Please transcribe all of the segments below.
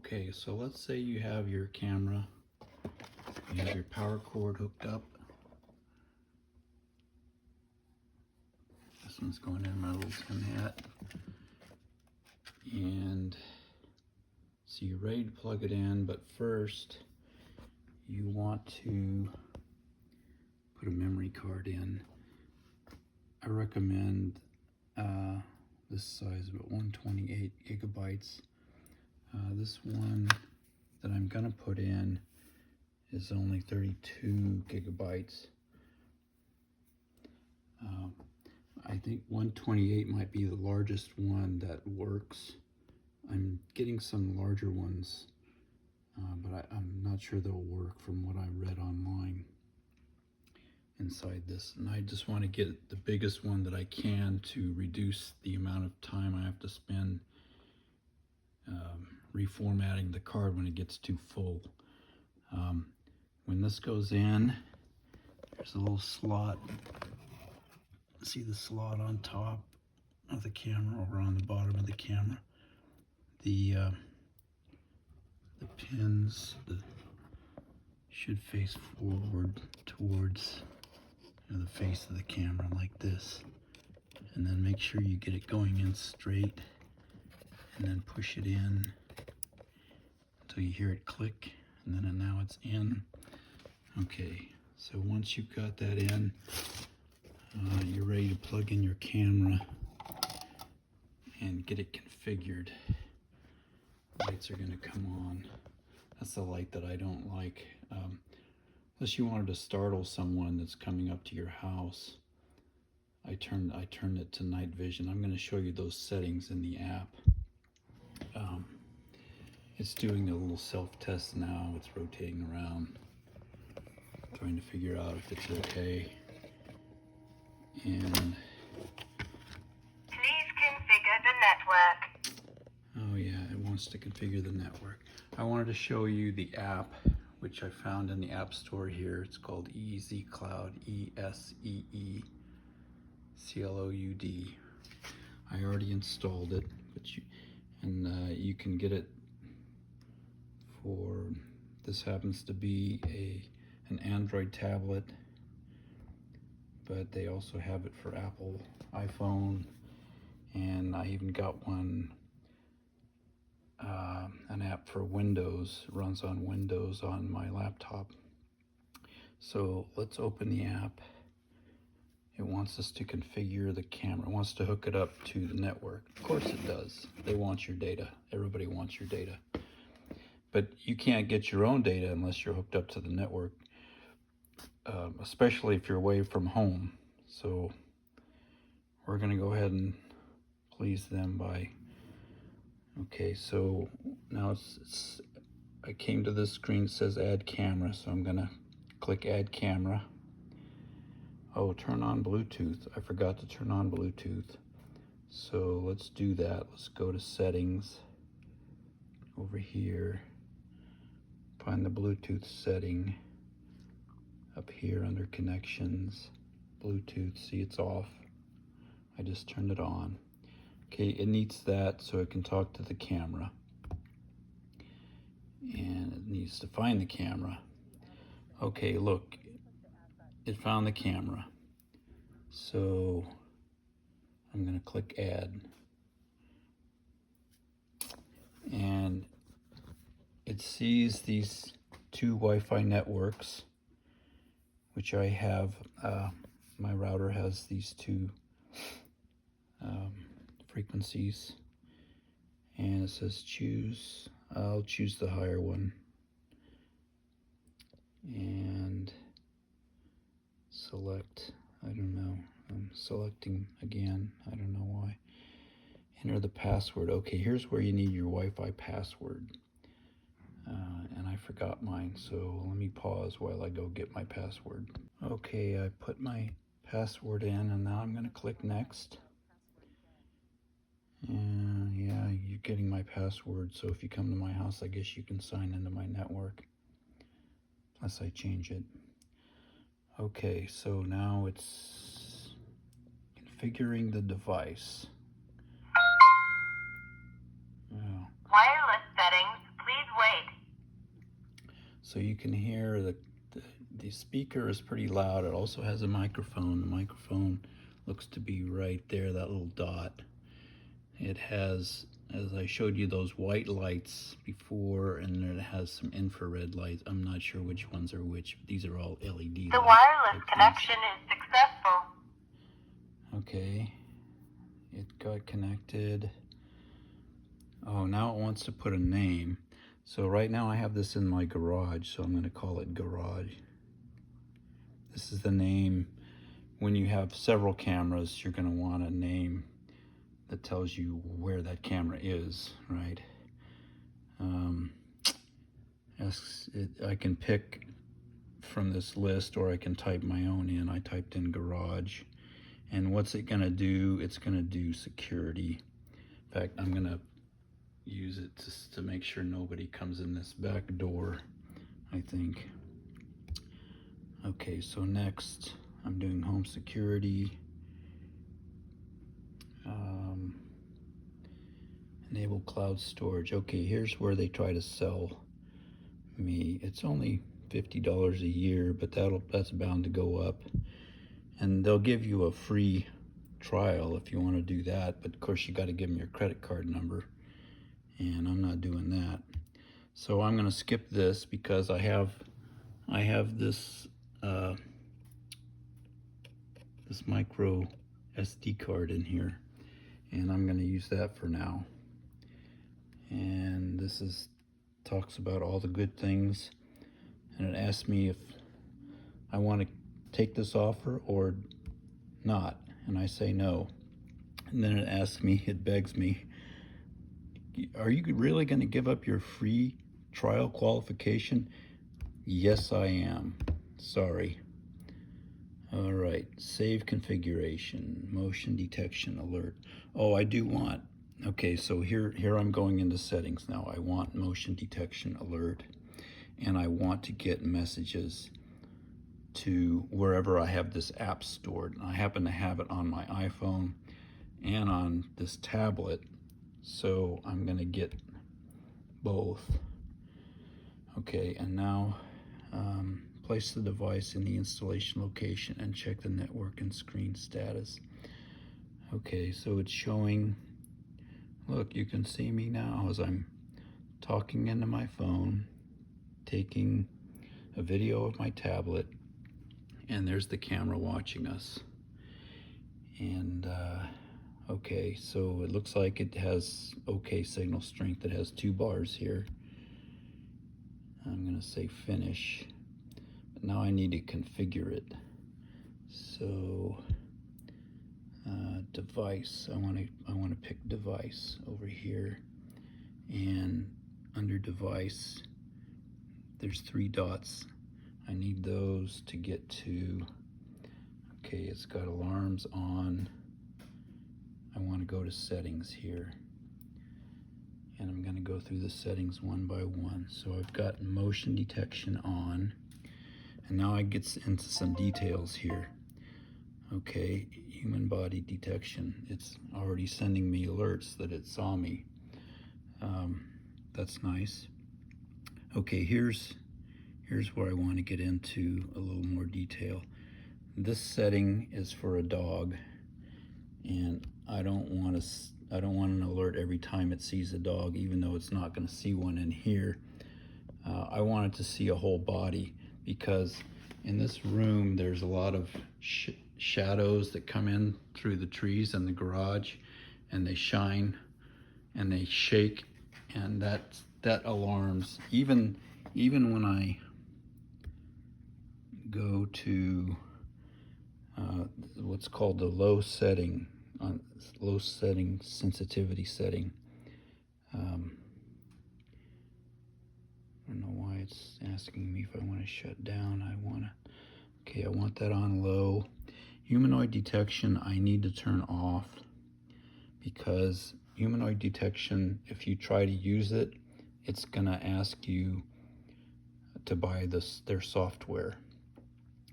Okay, so let's say you have your camera, you have your power cord hooked up. This one's going in my little tin hat. And so you're ready to plug it in, but first you want to put a memory card in. I recommend this size, about 128 gigabytes. This one that I'm gonna put in is only 32 gigabytes. I think 128 might be the largest one that works. I'm getting some larger ones, but I'm not sure they'll work from what I read online inside this. And I just want to get the biggest one that I can to reduce the amount of time I have to spend reformatting the card when it gets too full. When this goes in, there's a little slot. See the slot on top of the camera or on the bottom of the camera? The pins should face forward towards the face of the camera like this, and then make sure you get it going in straight, and then push it in until you hear it click, and then now it's in. Okay, so once you've got that in, you're ready to plug in your camera and get it configured. Lights are going to come on. That's the light that I don't like. Unless you wanted to startle someone that's coming up to your house, I turned it to night vision. I'm going to show you those settings in the app. It's doing a little self-test now. It's rotating around, trying to figure out if it's okay. And please configure the network. Oh yeah, it wants to configure the network. I wanted to show you the app, which I found in the App Store here. It's called EZ Cloud, ESEE CLOUD. I already installed it, but you can get it for, this happens to be an Android tablet, but they also have it for Apple iPhone, and I even got one, an app for Windows. It runs on Windows on my laptop. So let's open the app. It wants us to configure the camera. It wants to hook it up to the network. Of course it does. They want your data. Everybody wants your data. But you can't get your own data unless you're hooked up to the network, especially if you're away from home. So we're going to go ahead and please them by, okay, so now I came to this screen that says add camera, so I'm going to click add camera. Oh, turn on Bluetooth. I forgot to turn on Bluetooth. So let's do that. Let's go to settings over here. Find the Bluetooth setting up here under connections. Bluetooth, see it's off. I just turned it on. Okay, it needs that so it can talk to the camera. And it needs to find the camera. Okay, look, it found the camera. So I'm gonna click add. And it sees these two Wi-Fi networks, which I have. My router has these two frequencies, and it says choose. I'll choose the higher one and select. I don't know. I'm selecting again. I don't know why. Enter the password. Okay, here's where you need your Wi-Fi password. And I forgot mine, so let me pause while I go get my password. Okay, I put my password in, and now I'm going to click next. And yeah, you're getting my password, so if you come to my house, I guess you can sign into my network, unless I change it. Okay, so now it's configuring the device. Oh. Wireless settings, please So you can hear the speaker is pretty loud. It also has a microphone. The microphone looks to be right there, that little dot. It has, as I showed you, those white lights before, and then it has some infrared lights. I'm not sure which ones are which. These are all LED The lights. wireless connection is successful. Okay, it got connected. Oh, now it wants to put a name. So right now I have this in my garage, so I'm going to call it garage. This is the name. When you have several cameras, you're going to want a name that tells you where that camera is, right? I can pick from this list, or I can type my own in. I typed in garage. And what's it going to do? It's going to do security. In fact, I'm going to use it to make sure nobody comes in this back door, I think. Okay, so next I'm doing home security. Enable cloud storage. Okay, here's where they try to sell me. It's only $50 a year, but that's bound to go up. And they'll give you a free trial if you want to do that, but of course you got to give them your credit card number, and I'm not doing that. So I'm going to skip this because I have this this micro SD card in here, and I'm going to use that for now. And this talks about all the good things, and it asks me if I want to take this offer or not, and I say no. And then it asks me, it begs me, are you really going to give up your free trial qualification? Yes, I am. Sorry. All right, save configuration, motion detection alert. Oh, I do want, okay, so here I'm going into settings now. I want motion detection alert, and I want to get messages to wherever I have this app stored. I happen to have it on my iPhone and on this tablet, so I'm going to get both. Okay, and now place the device in the installation location and check the network and screen status. Okay, so it's showing, look, you can see me now as I'm talking into my phone, taking a video of my tablet, and there's the camera watching us. And okay, so it looks like it has okay signal strength. It has 2 bars here. I'm gonna say finish, but now I need to configure it. So device, I want to pick device over here, and under device there's 3 dots. I need those to get to, okay, it's got alarms on. I want to go to settings here, and I'm going to go through the settings one by one. So I've got motion detection on, and now I get into some details here. Okay, human body detection. It's already sending me alerts that it saw me. That's nice. Okay, here's where I want to get into a little more detail. This setting is for a dog, and I don't want an alert every time it sees a dog, even though it's not going to see one in here. I want it to see a whole body, because in this room there's a lot of shadows that come in through the trees in the garage, and they shine and they shake, and that alarms. Even when I go to what's called the low setting sensitivity setting. I don't know why it's asking me if I want to shut down. I want that on low. Humanoid detection I need to turn off, because humanoid detection, if you try to use it, it's gonna ask you to buy their software.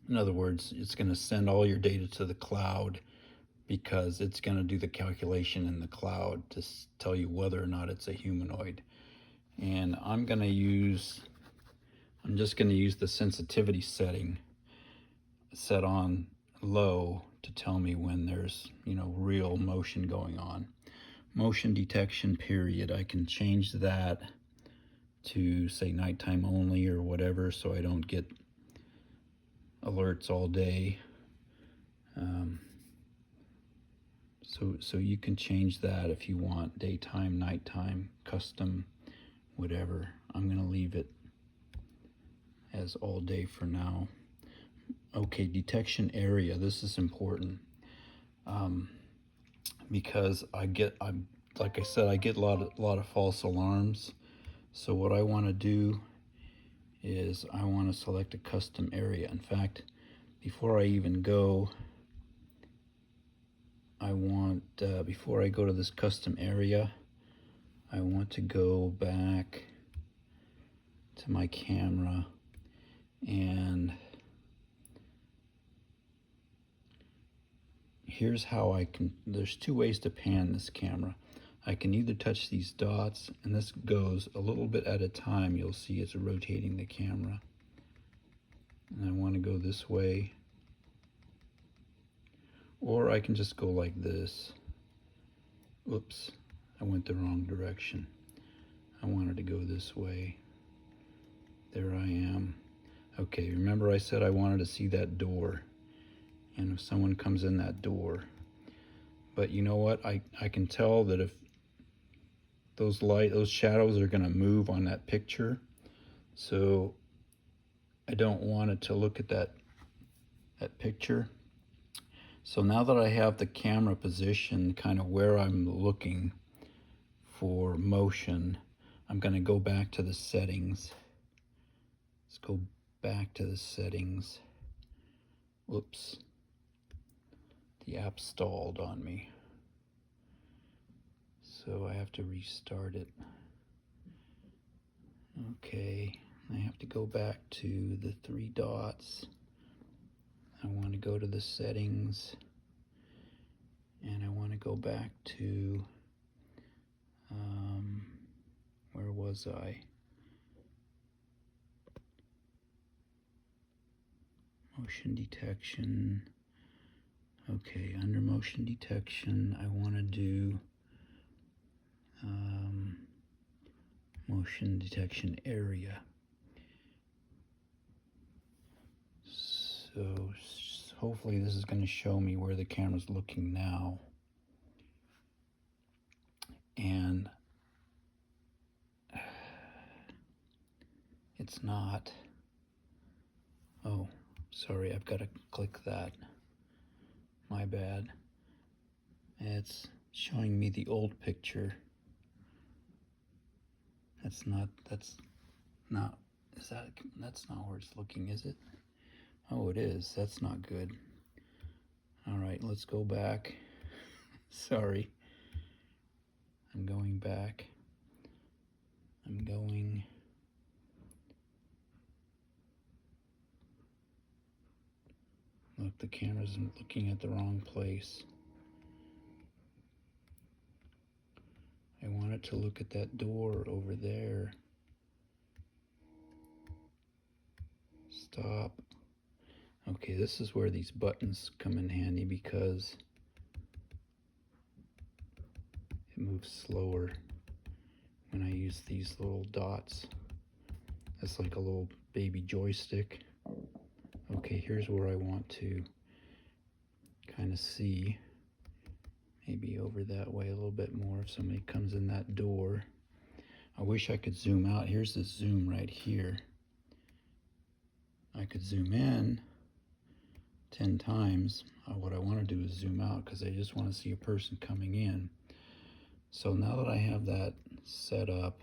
In other words, it's gonna send all your data to the cloud, because it's gonna do the calculation in the cloud to tell you whether or not it's a humanoid. And I'm gonna use I'm just going to use the sensitivity setting set on low to tell me when there's, you know, real motion going on. Motion detection period, I can change that to say nighttime only or whatever, so I don't get alerts all day. So you can change that if you want, daytime, nighttime, custom, whatever. I'm going to leave it as all day for now. Okay, detection area, this is important, because like I said, I get a lot of false alarms. So what I want to do is I want to select a custom area. In fact, before I even go, before I go to this custom area, I want to go back to my camera, and here's how I can, there's two ways to pan this camera. I can either touch these dots, and this goes a little bit at a time. You'll see it's rotating the camera. And I want to go this way. Or I can just go like this. Oops, I went the wrong direction. I wanted to go this way. There I am. Okay, remember I said I wanted to see that door. And if someone comes in that door. But you know what? I can tell that if those shadows are going to move on that picture. So I don't want it to look at that picture. So now that I have the camera positioned kind of where I'm looking for motion, I'm going to go back to the settings. Let's go back to the settings. Whoops. The app stalled on me. So I have to restart it. Okay, I have to go back to the three dots. I want to go to the settings, and I want to go back to, where was I? Motion detection. Okay, under motion detection, I want to do motion detection area. So hopefully this is going to show me where the camera's looking now. And it's not. Oh, sorry, I've got to click that. My bad. It's showing me the old picture. That's not where it's looking, is it? Oh, it is. That's not good. All right, let's go back. Sorry. I'm going back. I'm going. Look, the camera's looking at the wrong place. I want it to look at that door over there. Stop. Okay, this is where these buttons come in handy because it moves slower when I use these little dots. That's like a little baby joystick. Okay, here's where I want to kind of see. Maybe over that way a little bit more if somebody comes in that door. I wish I could zoom out. Here's the zoom right here. I could zoom in 10 times. What I want to do is zoom out because I just want to see a person coming in. So now that I have that set up,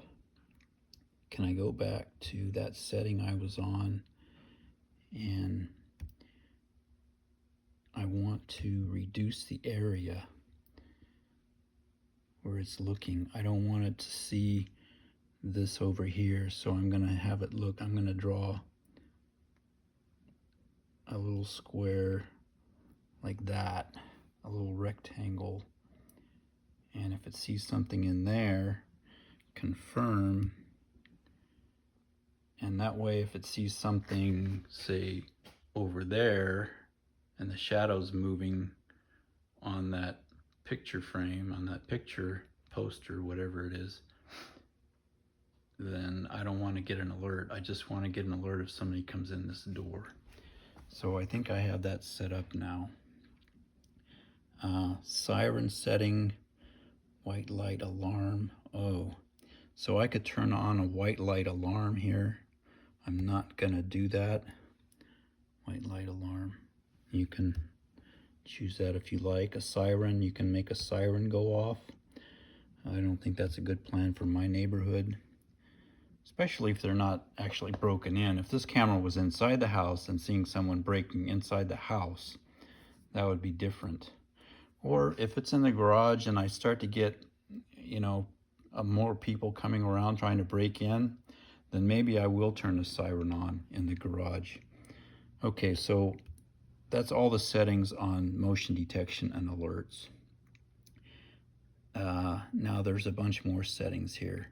can I go back to that setting I was on, and I want to reduce the area where it's looking. I don't want it to see this over here, so I'm going to have it look, I'm going to draw a little square like that, a little rectangle, and if it sees something in there, confirm And that way, if it sees something, say, over there, and the shadow's moving on that picture frame, on that picture poster, whatever it is, then I don't want to get an alert. I just want to get an alert if somebody comes in this door. So I think I have that set up now. Siren setting, white light alarm. Oh, so I could turn on a white light alarm here. I'm not gonna do that. White light alarm. You can choose that if you like. A siren, you can make a siren go off. I don't think that's a good plan for my neighborhood, especially if they're not actually broken in. If this camera was inside the house and seeing someone breaking inside the house, that would be different. Or if it's in the garage and I start to get, you know, more people coming around trying to break in, then maybe I will turn the siren on in the garage. Okay, so that's all the settings on motion detection and alerts. Now there's a bunch more settings here.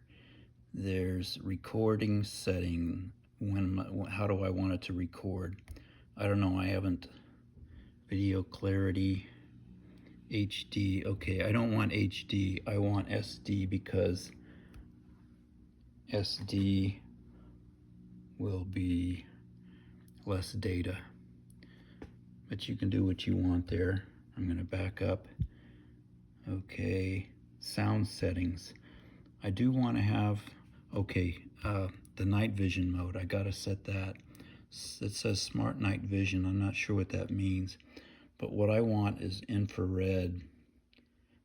There's recording setting. How do I want it to record? I don't know, I haven't. Video clarity, HD. Okay, I don't want HD, I want SD, because SD will be less data. But you can do what you want there. I'm going to back up. Okay, sound settings. I do want to have, okay, the night vision mode. I got to set that. It says smart night vision. I'm not sure what that means. But what I want is infrared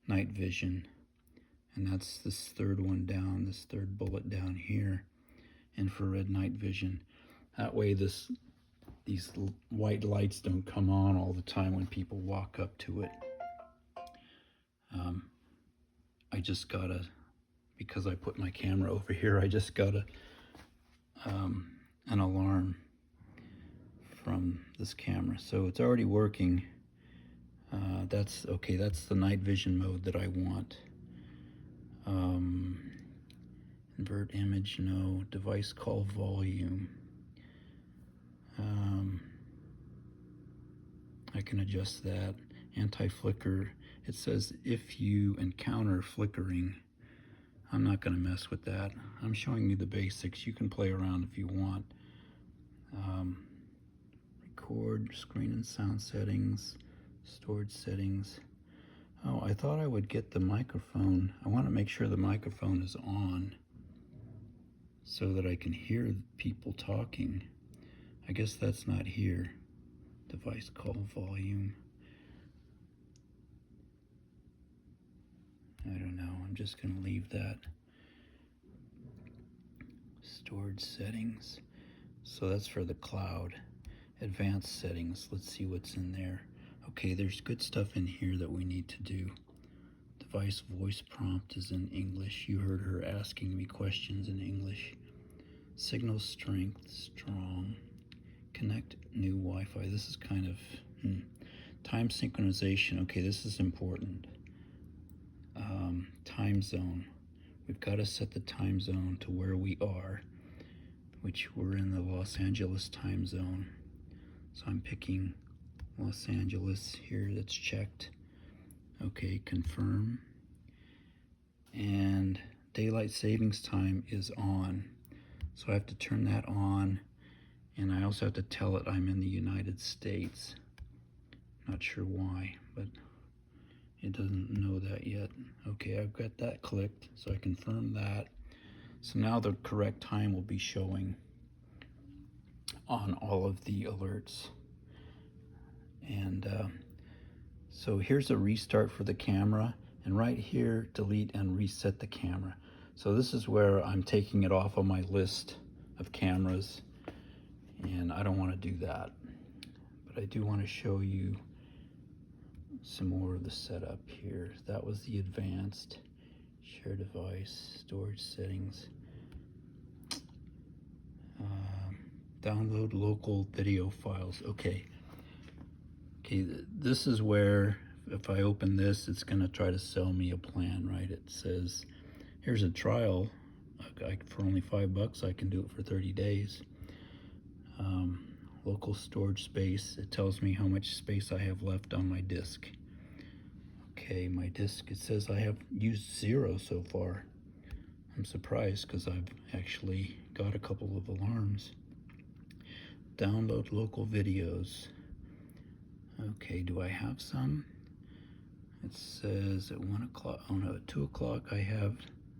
night vision. And that's this third one down, this third bullet down here. Infrared night vision. That way these white lights don't come on all the time when people walk up to it. I just gotta, because I put my camera over here, I just got an alarm from this camera. So it's already working. That's okay, that's the night vision mode that I want. Invert image, no. Device call volume. I can adjust that. Anti-flicker. It says if you encounter flickering. I'm not going to mess with that. I'm showing you the basics. You can play around if you want. Record, screen and sound settings, storage settings. Oh, I thought I would get the microphone. I want to make sure the microphone is on so that I can hear people talking. I guess that's not here. Device call volume. I don't know. I'm just going to leave that. Storage settings. So that's for the cloud. Advanced settings. Let's see what's in there. Okay, there's good stuff in here that we need to do. Device voice prompt is in English. You heard her asking me questions in English. Signal strength, strong. Connect new Wi-Fi. This is kind of time synchronization. Okay, this is important. Time zone. We've got to set the time zone to where we are, which we're in the Los Angeles time zone. So I'm picking Los Angeles here. That's checked. Okay, confirm. And daylight savings time is on. So I have to turn that on. And I also have to tell it I'm in the United States. Not sure why, but it doesn't know that yet. Okay, I've got that clicked, so I confirm that. So now the correct time will be showing on all of the alerts. And so here's a restart for the camera, and right here, delete and reset the camera. So this is where I'm taking it off of my list of cameras, and I don't want to do that. But I do want to show you some more of the setup here. That was the advanced. Share device, storage settings. Download local video files. Okay, this is where if I open this, it's going to try to sell me a plan, right? It says, here's a trial, for only $5 I can do it for 30 days. Local storage space, it tells me how much space I have left on my disk. Okay, my disk, it says I have used 0 so far. I'm surprised because I've actually got a couple of alarms. Download local videos. Okay, do I have some? It says at 1 o'clock, oh no, at 2 o'clock I have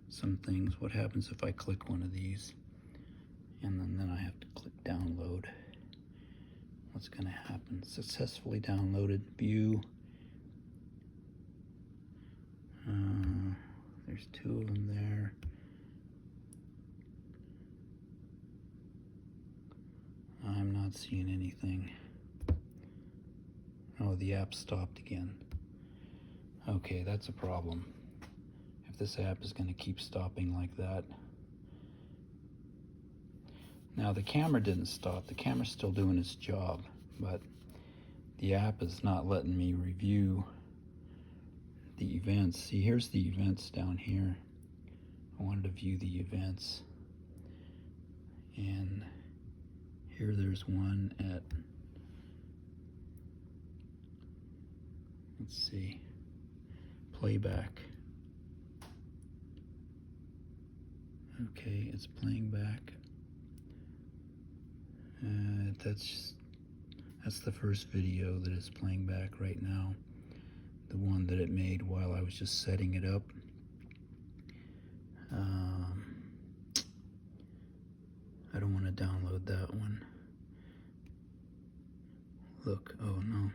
some things. What happens if I click one of these? And then I have to click download. What's gonna happen? Successfully downloaded, view. There's 2 of them there. I'm not seeing anything. Oh, the app stopped again. Okay, that's a problem. If this app is going to keep stopping like that. Now the camera didn't stop. The camera's still doing its job, but the app is not letting me review the events. See, here's the events down here. I wanted to view the events. And here there's one at, let's see, playback. Okay, it's playing back. That's the first video that is playing back right now. The one that it made while I was just setting it up. I don't want to download that one. Look, oh no.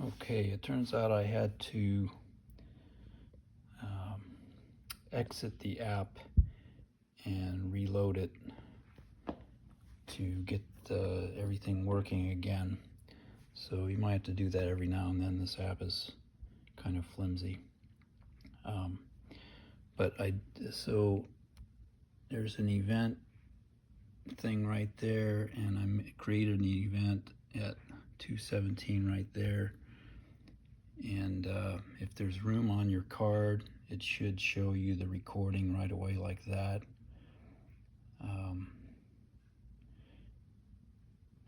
Okay, it turns out I had to exit the app and reload it to get everything working again. So you might have to do that every now and then. This app is kind of flimsy. So there's an event thing right there, and I created an event at 2:17 right there. And if there's room on your card, it should show you the recording right away like that.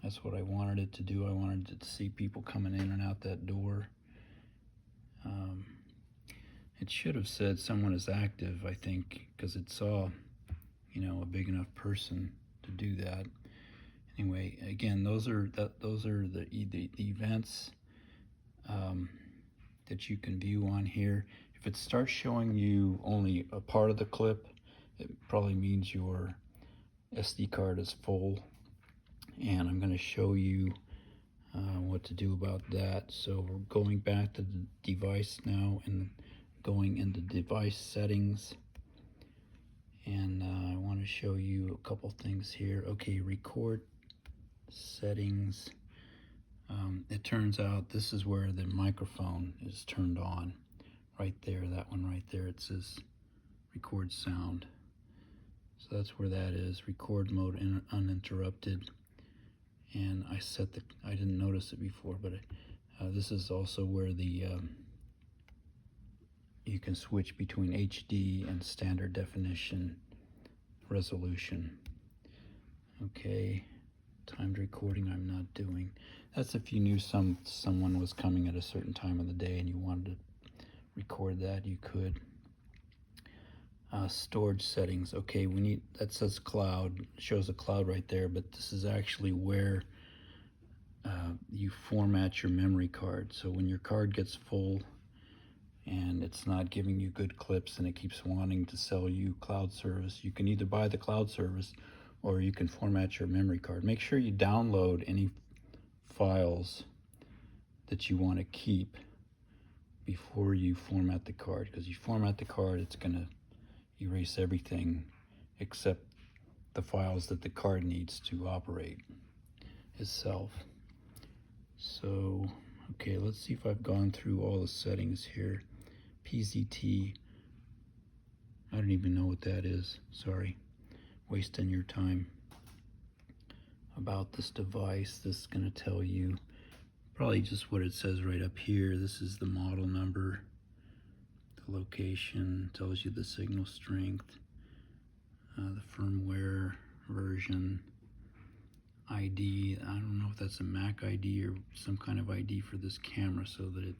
That's what I wanted it to do. I wanted it to see people coming in and out that door. It should have said someone is active, I think, because it saw, a big enough person to do that. Anyway, again, those are the events that you can view on here. If it starts showing you only a part of the clip, it probably means your SD card is full. And I'm going to show you what to do about that. So we're going back to the device now and going into device settings. And I want to show you a couple things here. Okay, record settings. It turns out this is where the microphone is turned on. Right there, that one right there, it says record sound. So that's where that is, record mode uninterrupted. And I didn't notice it before, but this is also where you can switch between HD and standard definition resolution. Okay, timed recording I'm not doing. That's if you knew someone was coming at a certain time of the day and you wanted to record that, you could. Storage settings. Okay, that says cloud, shows a cloud right there, but this is actually where you format your memory card. So when your card gets full and it's not giving you good clips and it keeps wanting to sell you cloud service, you can either buy the cloud service or you can format your memory card. Make sure you download any files that you want to keep before you format the card, because you format the card, it's going to erase everything except the files that the card needs to operate itself. So, okay, let's see if I've gone through all the settings here. PZT, I don't even know what that is. Sorry, wasting your time. About this device, this is going to tell you probably just what it says right up here. This is the model number, The location tells you the signal strength, the firmware version, ID. I don't know if that's a Mac ID or some kind of ID for this camera, so that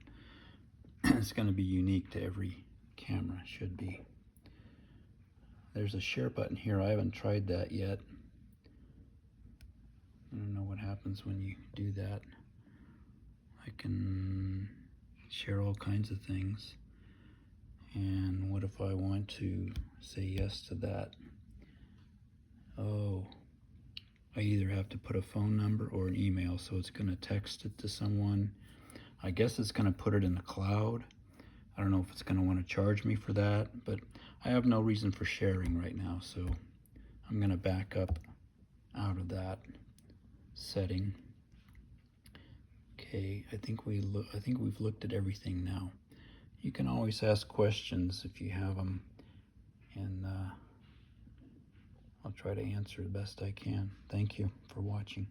it's going to be unique to every camera. Should be. There's a share button here. I haven't tried that yet. I don't know what happens when you do that. I can share all kinds of things. And what if I want to say yes to that? Oh, I either have to put a phone number or an email, so it's going to text it to someone. I guess it's going to put it in the cloud. I don't know if it's going to want to charge me for that, but I have no reason for sharing right now, so I'm going to back up out of that setting. Okay, I think we've looked at everything now. You can always ask questions if you have them, and I'll try to answer the best I can. Thank you for watching.